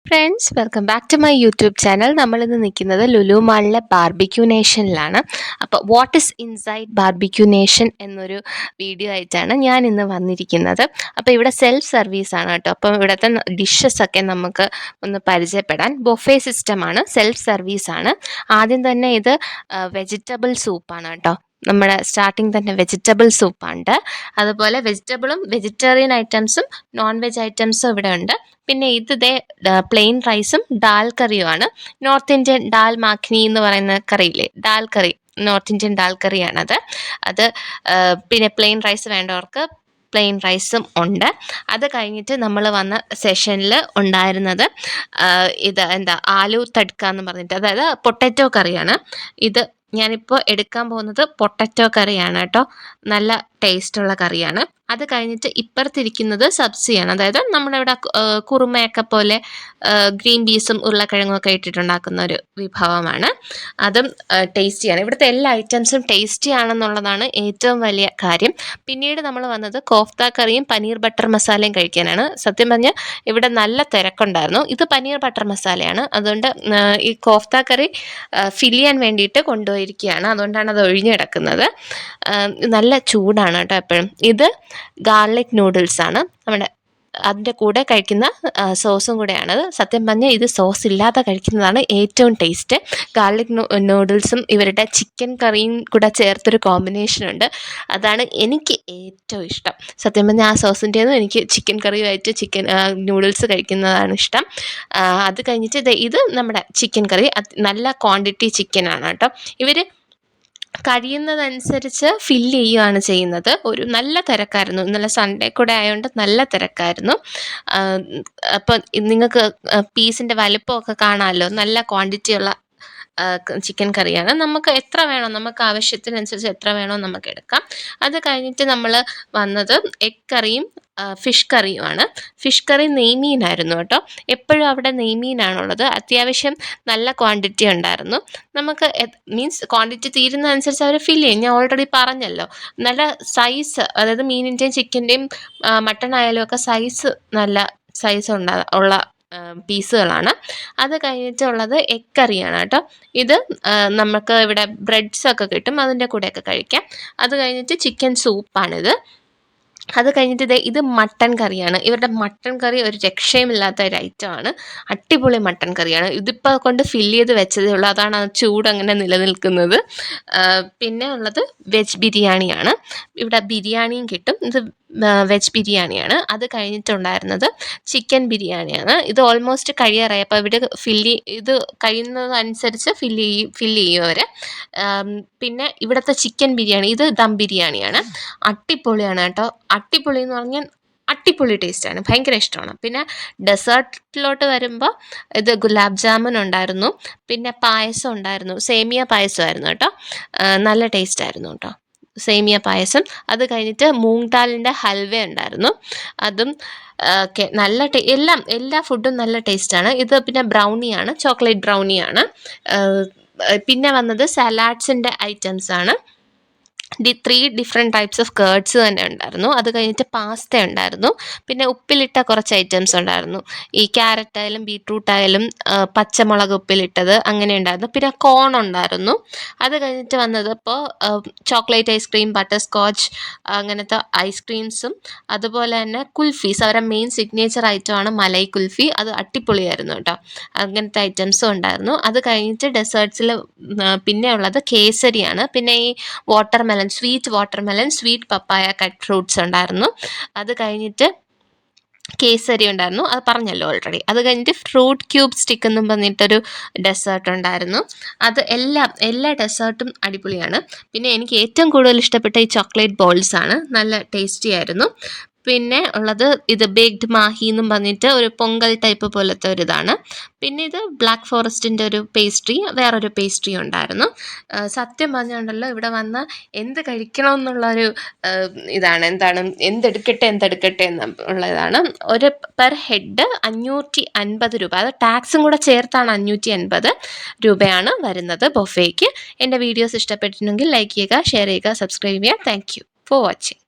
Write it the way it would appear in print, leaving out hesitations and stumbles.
Friends, welcome back to my YouTube channel. നമ്മളിന്ന് നിൽക്കുന്നത് ലുലു മാളിലെ ബാർബിക്യൂ നേഷനിലാണ്. അപ്പോൾ what is inside barbecue nation എന്നൊരു വീഡിയോ ആയിട്ടാണ് ഞാൻ ഇന്ന് വന്നിരിക്കുന്നത്. അപ്പോൾ ഇവിടെ സെൽഫ് സർവീസാണ് കേട്ടോ. അപ്പോൾ ഇവിടുത്തെ ഡിഷസ് ഒക്കെ നമുക്ക് ഒന്ന് പരിചയപ്പെടാൻ. ബൊഫേ സിസ്റ്റമാണ്, സെൽഫ് സർവീസാണ്. ആദ്യം തന്നെ ഇത് വെജിറ്റബിൾ സൂപ്പാണ് കേട്ടോ. നമ്മുടെ സ്റ്റാർട്ടിങ് തന്നെ വെജിറ്റബിൾ സൂപ്പുണ്ട്. അതുപോലെ വെജിറ്റബിളും വെജിറ്റേറിയൻ ഐറ്റംസും നോൺ വെജ് ഐറ്റംസും ഇവിടെ ഉണ്ട്. പിന്നെ ഇത് പ്ലെയിൻ റൈസും ഡാൽ കറിയുമാണ്. നോർത്ത് ഇന്ത്യൻ ഡാൽ മാഖ്നി എന്ന് പറയുന്ന കറിയില്ലേ, ഡാൽ കറി, നോർത്ത് ഇന്ത്യൻ ഡാൽ കറിയാണത്. അത് പിന്നെ പ്ലെയിൻ റൈസ് വേണ്ടവർക്ക് പ്ലെയിൻ റൈസും ഉണ്ട്. അത് കഴിഞ്ഞിട്ട് നമ്മൾ വന്ന സെഷനിൽ ഉണ്ടായിരുന്നത് ഇത് ആലു തഡ്ക എന്ന് പറഞ്ഞിട്ട്, അതായത് പൊട്ടറ്റോ കറിയാണ്. ഇത് ഞാനിപ്പോൾ എടുക്കാൻ പോകുന്നത് പൊട്ടറ്റോ കറിയാണ് കേട്ടോ. നല്ല ടേസ്റ്റുള്ള കറിയാണ്. അത് കഴിഞ്ഞിട്ട് ഇപ്പുറത്തിരിക്കുന്നത് സബ്സിയാണ്, അതായത് നമ്മളിവിടെ കുറുമയൊക്കെ പോലെ ഗ്രീൻ പീസും ഉരുളക്കിഴങ്ങും ഒക്കെ ഇട്ടിട്ടുണ്ടാക്കുന്ന ഒരു വിഭവമാണ്. അതും ടേസ്റ്റിയാണ്. ഇവിടുത്തെ എല്ലാ ഐറ്റംസും ടേസ്റ്റി ആണെന്നുള്ളതാണ് ഏറ്റവും വലിയ കാര്യം. പിന്നീട് നമ്മൾ വന്നത് കോഫ്ത കറിയും പനീർ ബട്ടർ മസാലയും കഴിക്കാനാണ്. സത്യം പറഞ്ഞാൽ ഇവിടെ നല്ല തിരക്കുണ്ടായിരുന്നു. ഇത് പനീർ ബട്ടർ മസാലയാണ്, അതുകൊണ്ട് ഈ കോഫ്ത കറി ഫിൽ ചെയ്യാൻ വേണ്ടിയിട്ട് കൊണ്ടുപോയിരിക്കുകയാണ്. അതുകൊണ്ടാണ് അത് ഒഴിഞ്ഞു കിടക്കുന്നത്. നല്ല ചൂടാണ് കേട്ടോ എപ്പോഴും. ഇത് ഗാർലിക് നൂഡിൽസാണ്, നമ്മുടെ അതിൻ്റെ കൂടെ കഴിക്കുന്ന സോസും കൂടെയാണത്. സത്യം പറഞ്ഞാൽ ഇത് സോസ് ഇല്ലാതെ കഴിക്കുന്നതാണ് ഏറ്റവും ടേസ്റ്റ്. ഗാർലിക് നൂഡിൽസും ഇവരുടെ ചിക്കൻ കറിയും കൂടെ ചേർത്തൊരു കോമ്പിനേഷനുണ്ട്, അതാണ് എനിക്ക് ഏറ്റവും ഇഷ്ടം. സത്യം പറഞ്ഞാൽ ആ സോസിൻ്റെയൊന്നും എനിക്ക് ചിക്കൻ കറിയുമായിട്ട് നൂഡിൽസ് കഴിക്കുന്നതാണ് ഇഷ്ടം. അത് കഴിഞ്ഞിട്ട് ഇത് നമ്മുടെ ചിക്കൻ കറി, നല്ല ക്വാണ്ടിറ്റി ചിക്കനാണ് കേട്ടോ. ഇവർ കഴിയുന്നതനുസരിച്ച് ഫില്ല് ചെയ്യുകയാണ് ചെയ്യുന്നത്. ഒരു നല്ല തിരക്കായിരുന്നു, ഇന്നലെ സൺഡേ കൂടെ ആയതുകൊണ്ട് നല്ല തിരക്കായിരുന്നു. അപ്പം നിങ്ങൾക്ക് പീസിൻ്റെ വലിപ്പമൊക്കെ കാണാമല്ലോ, നല്ല ക്വാണ്ടിറ്റിയുള്ള ചിക്കൻ കറിയാണ്. നമുക്ക് എത്ര വേണോ, നമുക്ക് ആവശ്യത്തിനനുസരിച്ച് എത്ര വേണോ നമുക്ക് എടുക്കാം. അത് കഴിഞ്ഞിട്ട് നമ്മൾ വന്നത് എഗ് കറിയും ഫിഷ് കറിയുമാണ്. ഫിഷ് കറി നെയ്മീനായിരുന്നു കേട്ടോ. എപ്പോഴും അവിടെ നെയ്മീനാണുള്ളത്. അത്യാവശ്യം നല്ല ക്വാണ്ടിറ്റി ഉണ്ടായിരുന്നു. നമുക്ക് മീൻസ് ക്വാണ്ടിറ്റി തീരുന്നതനുസരിച്ച് അവർ ഫില്ല് ചെയ്യും. ഞാൻ ഓൾറെഡി പറഞ്ഞല്ലോ, നല്ല സൈസ്, അതായത് മീനിൻ്റെയും ചിക്കൻ്റെയും മട്ടൺ ആയാലും ഒക്കെ സൈസ്, നല്ല സൈസ് ഉള്ള പീസുകളാണ്. അത് കഴിഞ്ഞിട്ടുള്ളത് എഗ് കറിയാണ് കേട്ടോ. ഇത് നമുക്ക് ഇവിടെ ബ്രെഡ്സൊക്കെ കിട്ടും, അതിൻ്റെ കൂടെയൊക്കെ കഴിക്കാം. അത് കഴിഞ്ഞിട്ട് ചിക്കൻ സൂപ്പാണിത്. അത് കഴിഞ്ഞിട്ട് ഇത് മട്ടൻ കറിയാണ്. ഇവരുടെ മട്ടൻ കറി ഒരു രക്ഷയുമില്ലാത്ത ഒരു ഐറ്റമാണ്. അടിപൊളി മട്ടൻ കറിയാണ്. ഇതിപ്പോൾ കൊണ്ട് ഫില്ല് ചെയ്ത് വെച്ചതേ ഉള്ളൂ, അതാണ് ആ ചൂട് അങ്ങനെ നിലനിൽക്കുന്നത്. പിന്നെ ഉള്ളത് വെജ് ബിരിയാണിയാണ്. ഇവിടെ ബിരിയാണിയും കിട്ടും. ഇത് വെജ് ബിരിയാണിയാണ്. അത് കഴിഞ്ഞിട്ടുണ്ടായിരുന്നത് ചിക്കൻ ബിരിയാണിയാണ്. ഇത് ഓൾമോസ്റ്റ് കഴിയാറായി. അപ്പോൾ ഇവിടെ ഇത് കഴിയുന്നതനുസരിച്ച് ഫില്ല് ചെയ്യും അവർ. പിന്നെ ഇവിടുത്തെ ചിക്കൻ ബിരിയാണി, ഇത് ദം ബിരിയാണിയാണ്. അടിപൊളിയാണ് കേട്ടോ. അടിപൊളി എന്ന് പറഞ്ഞാൽ അടിപൊളി ടേസ്റ്റാണ്, ഭയങ്കര ഇഷ്ടമാണ്. പിന്നെ ഡെസേർട്ടിലോട്ട് വരുമ്പോൾ ഇത് ഗുലാബ് ജാമുൻ ഉണ്ടായിരുന്നു, പിന്നെ പായസം ഉണ്ടായിരുന്നു, സേമിയ പായസമായിരുന്നു കേട്ടോ. നല്ല ടേസ്റ്റായിരുന്നു കേട്ടോ സേമിയ പായസം. അത് കഴിഞ്ഞിട്ട് മൂങ് ദാലിൻ്റെ ഹൽവ ഉണ്ടായിരുന്നു, അതും ഒക്കെ നല്ല എല്ലാ ഫുഡും നല്ല ടേസ്റ്റാണ്. ഇത് പിന്നെ ബ്രൗണിയാണ്, ചോക്ലേറ്റ് ബ്രൗണിയാണ്. പിന്നെ വന്നത് സലാഡ്സിൻ്റെ ഐറ്റംസാണ്. 3 ഡിഫറെൻറ്റ് ടൈപ്സ് ഓഫ് കേർഡ്സ് തന്നെ ഉണ്ടായിരുന്നു. അത് കഴിഞ്ഞിട്ട് പാസ്ത ഉണ്ടായിരുന്നു. പിന്നെ ഉപ്പിലിട്ട കുറച്ച് ഐറ്റംസ് ഉണ്ടായിരുന്നു. ഈ ക്യാരറ്റ് ആയാലും ബീട്രൂട്ട് ആയാലും പച്ചമുളക് ഉപ്പിലിട്ടത് അങ്ങനെ ഉണ്ടായിരുന്നു. പിന്നെ കോൺ ഉണ്ടായിരുന്നു. അത് കഴിഞ്ഞിട്ട് വന്നത് ഇപ്പോൾ ചോക്ലേറ്റ് ഐസ്ക്രീം, ബട്ടർ സ്കോച്ച്, അങ്ങനത്തെ ഐസ്ക്രീംസും, അതുപോലെ തന്നെ കുൽഫീസ്. അവരുടെ മെയിൻ സിഗ്നേച്ചർ ഐറ്റമാണ് മലൈ കുൽഫി. അത് അടിപൊളിയായിരുന്നു കേട്ടോ. അങ്ങനത്തെ ഐറ്റംസും ഉണ്ടായിരുന്നു. അത് കഴിഞ്ഞിട്ട് ഡെസേർട്ട്സിൽ പിന്നെ ഉള്ളത് കേസരിയാണ്. പിന്നെ ഈ സ്വീറ്റ് വാട്ടർമെലൺ, സ്വീറ്റ് പപ്പായ കട്ട് ഫ്രൂട്ട്സ് ഉണ്ടായിരുന്നു. അത് കഴിഞ്ഞിട്ട് കേസരി ഉണ്ടായിരുന്നു, അത് പറഞ്ഞല്ലോ ഓൾറെഡി. അത് കഴിഞ്ഞിട്ട് ഫ്രൂട്ട് ക്യൂബ് സ്റ്റിക്ക് എന്നും പറഞ്ഞിട്ടൊരു ഡെസേർട്ട് ഉണ്ടായിരുന്നു. അത് എല്ലാ ഡെസേർട്ടും അടിപൊളിയാണ്. പിന്നെ എനിക്ക് ഏറ്റവും കൂടുതൽ ഇഷ്ടപ്പെട്ട ഈ ചോക്ലേറ്റ് ബോൾസ് ആണ്, നല്ല ടേസ്റ്റി ആയിരുന്നു. പിന്നെ ഉള്ളത് ഇത് ബേക്ക്ഡ് മാഹി എന്നും പറഞ്ഞിട്ട് ഒരു പൊങ്കൽ ടൈപ്പ് പോലത്തെ ഒരു ഇതാണ്. പിന്നെ ഇത് ബ്ലാക്ക് ഫോറസ്റ്റിൻ്റെ ഒരു പേസ്ട്രി, വേറൊരു പേസ്ട്രി ഉണ്ടായിരുന്നു. സത്യം പറഞ്ഞുകൊണ്ടല്ലോ ഇവിടെ വന്ന് എന്ത് കഴിക്കണമെന്നുള്ളൊരു ഇതാണ്, എന്തെടുക്കട്ടെ എന്നുള്ള ഇതാണ്. ഒരു പെർ ഹെഡ് 550 രൂപ, അത് ടാക്സും കൂടെ ചേർത്താണ് 550 രൂപയാണ് വരുന്നത് ബൊഫേക്ക്. എൻ്റെ വീഡിയോസ് ഇഷ്ടപ്പെട്ടിട്ടുണ്ടെങ്കിൽ ലൈക്ക് ചെയ്യുക, ഷെയർ ചെയ്യുക, സബ്സ്ക്രൈബ് ചെയ്യുക. Thank you for watching.